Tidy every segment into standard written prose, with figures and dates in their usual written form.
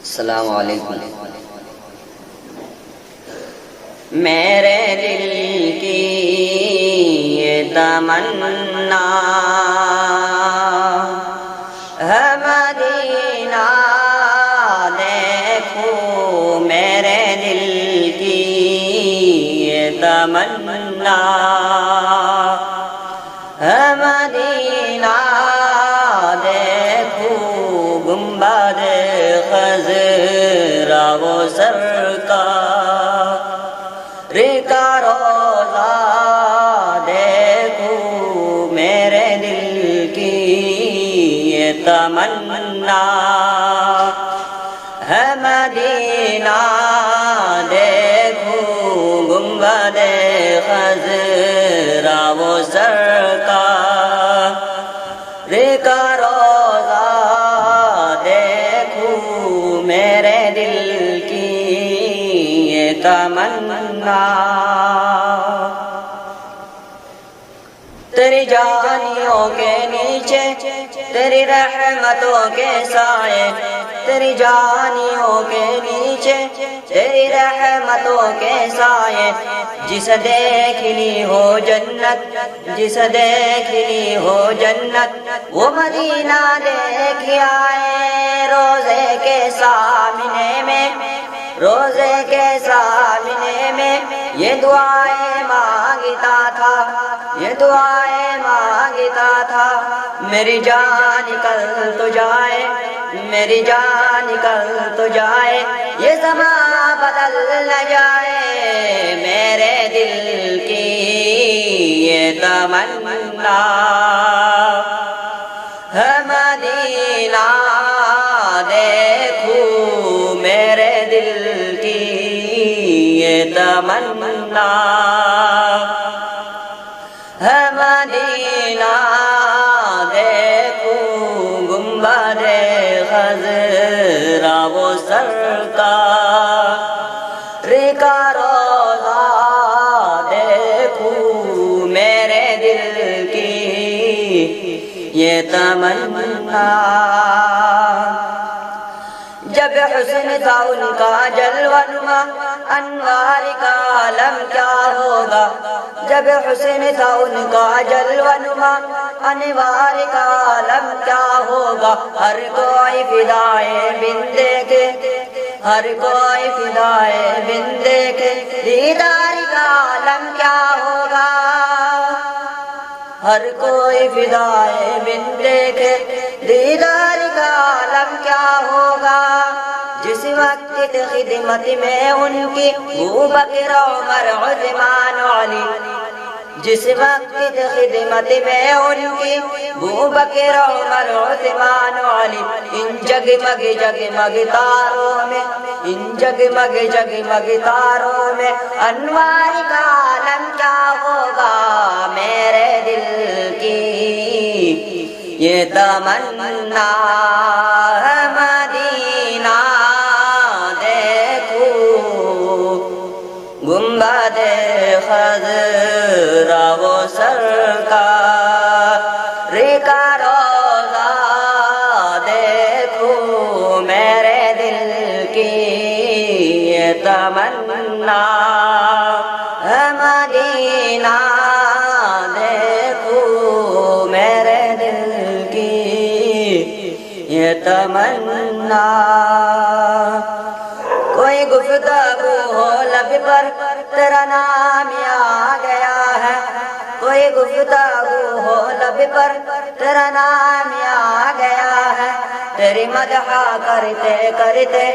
السلام علیکم۔ میرے دل کی یہ تمنا ہے مدینہ دیکھوں، میرے دل کی یہ تمنا ہے مدینہ دیکھوں، گنبد خضرا وہ سرکار کا روضہ دیکھوں، میرے دل کی یہ تمنا ہے مدینہ دیکھوں، گنبد خضرا وہ سرکار کا روضہ دیکھوں، میرے دل کی یہ تمنا۔ تیری جانیوں کے نیچے تیری رحمتوں کے سائے، تیری جانیوں کے نیچے تیری رحمتوں کے سائے، جسے دیکھ لی ہو جنت، جسے دیکھ لی ہو جنت، وہ مدینہ دیکھ آئے روزے کے سامنے میں، روزے کے سامنے میں یہ دعائیں مانگتا تھا، یہ دعائیں مانگتا تھا، میری جان نکل تو جائے، میری جان نکل تو جائے، یہ زمان بدل نہ جائے، میرے دل کی یہ تمنا ہے مدینہ دیکھوں، میرے دل کی یہ تمنا ہے مدینہ دیکھوں، گنبد خضرا وہ سرکار کا روضہ دیکھوں، میرے دل کی یہ تمنا۔ جب حسن تھا ان کا جلوہ نما، انوار کا عالم کیا ہوگا، جب حسن تھا ان کا جلوہ نما، انوار کا عالم کیا ہوگا، ہر کوئی فدائے بن دیکھے، ہر کوئی فدائے بن دیکھے، دیدار کا عالم کیا ہوگا، ہر کوئی فدائے بن دیکھے، دیدار کا عالم کیا ہوگا، جس وقت خدمت میں ان کی ابو بکر عمر عثمان علی، جس وقت خدمت میں ان کی ابو بکر عمر عثمان علی، ان جگمگ جگمگ تاروں میں، ان جگمگ جگمگ تاروں میں انوار کا عالم کیا ہوگا، میرے دل کی یہ تمنا ہے مدینہ دیکھوں، گنبد خضرا وہ سرکار کا روضہ دیکھوں، میرے دل کی یہ تمنا ہے مدینہ دیکھوں، میرے دل کی یہ تمنا۔ کوئی گفتگو ہو لب پر تیرا نام آ گیا ہے، کوئی گفتگو ہو لب پر تیرا نام آ گیا ہے، تیری مدح کرتے کرتے،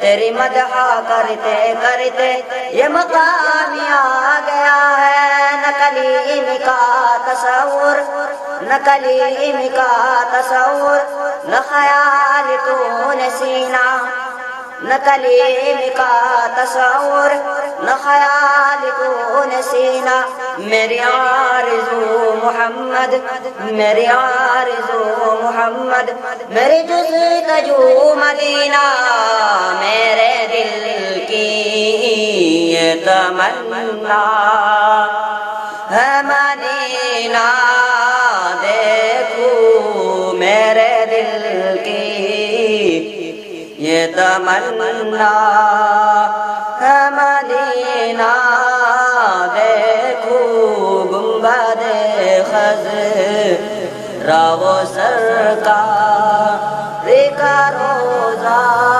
تیری مدح کرتے کرتے یہ مقام آ گیا ہے، نہ کلیم کا تصور، نہ کلیم کا تصور، نہ خیال تو نے سینہ، نہ کلیم کا تصور، نہ خیال کو نسینا، میری آرزو محمد، میری آرزو محمد، میری جستجو مدینہ، میرے دل کی یہ تمنا ہے مدینہ دیکھوں، میرے دل کی یہ تمنا ہے مدینہ دیکھوں گنبد خضرا وہ سرکار کا روضہ